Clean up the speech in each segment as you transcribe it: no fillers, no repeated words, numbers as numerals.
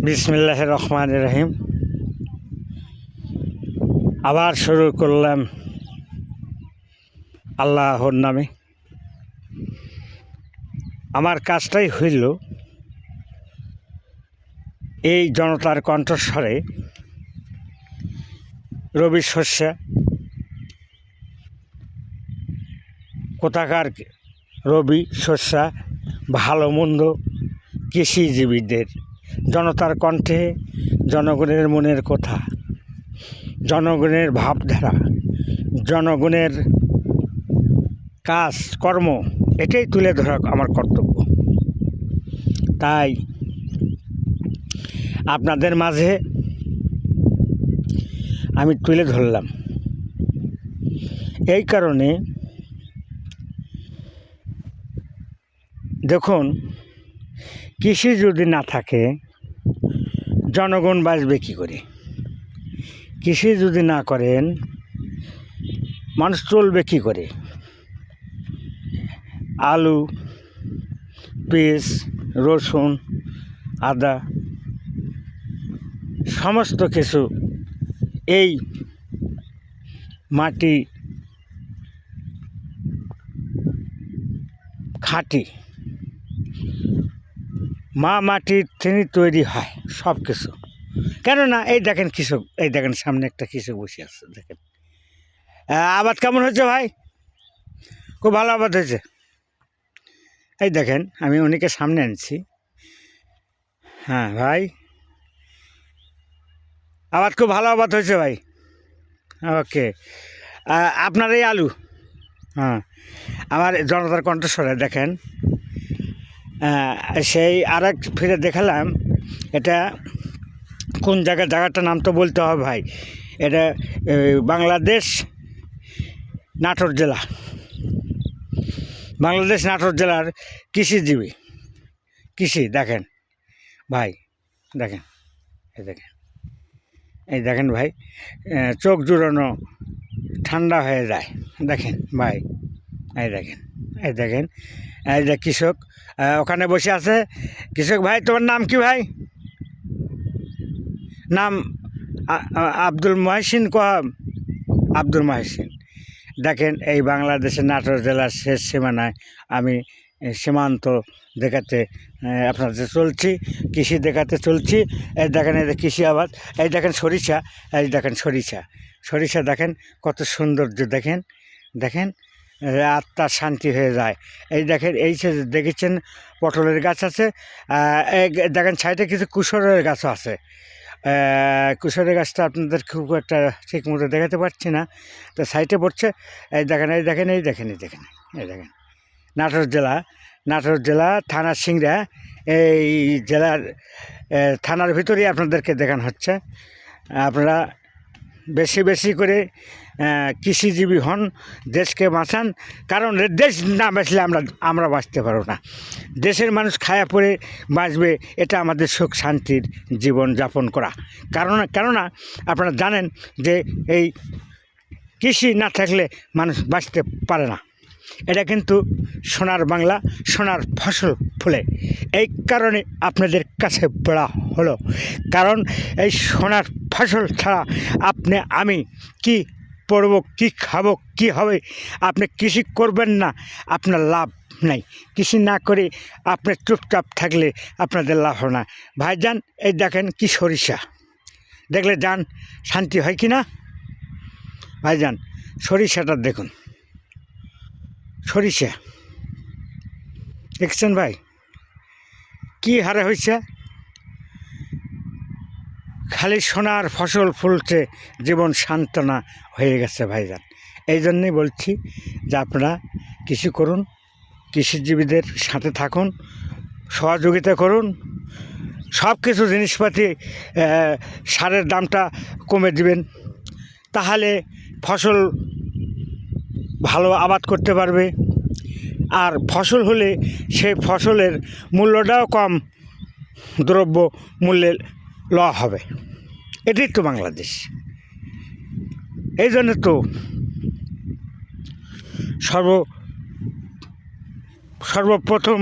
বিসমিল্লাহির রহমানির রহিম। আবার শুরু করলাম আল্লাহর নামে। আমার কাজটাই হইল এই জনতার কণ্ঠস্বরে রবি শস্য কোথাকার রবি শস্য ভালো মন্দ কৃষিজীবীদের জনতার কণ্ঠে জনগণের মনের কথা, জনগণের ভাবধারা, জনগণের কাজ কর্ম এটাই তুলে ধরা আমার কর্তব্য। তাই আপনাদের মাঝে আমি তুলে ধরলাম। এই কারণে দেখুন, কৃষি যদি না থাকে জনগণ বাঁচবে কী করে? কৃষি যদি না করেন মানুষ চলবে কী করে? আলু, পেঁয়াজ, রসুন, আদা সমস্ত কিছু এই মাটি খাঁটি মা মাটির থেকে তৈরি হয় সব কিছু। কেননা এই দেখেন কৃষক, এই দেখেন সামনে একটা কৃষক বসে আছে, দেখেন আবাদ কেমন হচ্ছে ভাই? খুব ভালো আবাদ হয়েছে। এই দেখেন আমি উনিকে সামনে আনছি। হ্যাঁ ভাই, আবাদ খুব ভালো আবাদ হয়েছে ভাই। ওকে, আপনার এই আলু, হ্যাঁ আমার জনতার কণ্ঠস্বরে দেখেন সেই আর এক ফিরে দেখালাম। এটা কোন জায়গাটার নাম তো বলতে হবে ভাই। এটা বাংলাদেশ নাটোর জেলা, বাংলাদেশ নাটোর জেলার কৃষিজীবী কৃষি। দেখেন ভাই, দেখেন এই দেখেন, এই দেখেন ভাই, চোখ জুড়ানো ঠান্ডা হয়ে যায়। দেখেন ভাই, এই দেখেন, এই দেখেন, এই যে কৃষক ওখানে বসে আছে। কৃষক ভাই, তোমার নাম কি ভাই? নাম আব্দুল মহসিন কম, আব্দুল মহসিন। দেখেন এই বাংলাদেশের নাটোর জেলার শেষ সীমানায় আমি সীমান্ত দেখাতে আপনাদের চলছি, কৃষি দেখাতে চলছি। এই দেখেন, এই যে কৃষি আবাদ, এই দেখেন সরিষা, এই দেখেন সরিষা, সরিষা দেখেন কত সৌন্দর্য। দেখেন দেখেন, আত্মার শান্তি হয়ে যায়। এই দেখেন, এই যে দেখেছেন পটলের গাছ আছে, দেখেন সাইডে কিছু কুশরের গাছও আছে। কুশরের গাছটা আপনাদের খুব একটা ঠিক মতো দেখাতে পারছি না, তো সাইডে পড়ছে। এই দেখেন, এই দেখেন, এই দেখেন, এই দেখেন, এই দেখেন, নাটোর জেলা, নাটোর জেলা থানা সিংড়া, এই জেলার থানার ভিতরেই আপনাদেরকে দেখানো হচ্ছে। আপনারা বেশি বেশি করে কৃষিজীবী হন, দেশকে বাঁচান। কারণ দেশ না বাঁচলে আমরা বাঁচতে পারবো না। দেশের মানুষ খায়া পরে বাঁচবে, এটা আমাদের সুখ শান্তির জীবন যাপন করা। কেননা আপনারা জানেন যে এই কৃষি না থাকলে মানুষ বাঁচতে পারে না। এটা কিন্তু সোনার বাংলা, সোনার ফসল ফলে। এই কারণে আপনাদের কাছে বলা হলো, কারণ এই সোনার ফসল ছাড়া আপনি আমি কি পড়ব, কি খাবো, কি হবে? আপনি কৃষি করবেন না, আপনার লাভ নাই। কৃষি না করে আপনি চুপচাপ থাকলে আপনাদের লাভ হয় না। ভাইজান, এই দেখেন কি সরিষা, দেখলে যান শান্তি হয় কি না? ভাইজান সরিষাটা দেখুন, সরিষা দেখছেন ভাই কি হারে হয়েছে? খালি সোনার ফসল ফুলছে, জীবন সান্ত্বনা হয়ে গেছে ভাইজান। এই জন্যই বলছি যে আপনারা কৃষি করুন, কৃষিজীবীদের সাথে থাকুন, সহযোগিতা করুন। সব কিছু জিনিসপাতি সারের দামটা কমে দিবেন, তাহলে ফসল ভালো আবাদ করতে পারবে। আর ফসল হলে সেই ফসলের মূল্যটাও কম দ্রব্য মূল্যে লওয়া হবে। এটাই তো বাংলাদেশ। এই জন্য তো সর্বপ্রথম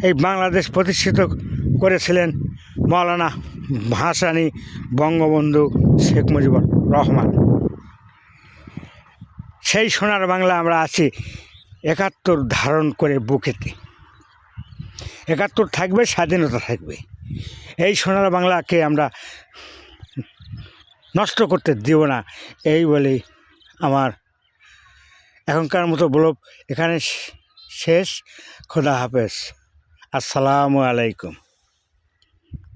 এই বাংলাদেশ প্রতিষ্ঠিত করেছিলেন মৌলানা ভাসানী বঙ্গবন্ধু শেখ মুজিবুর রহমান। সেই সোনার বাংলা আমরা আছি ৭১ ধারণ করে বুকেতে। ৭১ থাকবে, স্বাধীনতা থাকবে। এই সোনার বাংলাকে আমরা নষ্ট করতে দেব না, এই বলেই আমার এখনকার মতো ব্লগ এখানে শেষ। খোদা হাফেজ, আসসালামু আলাইকুম।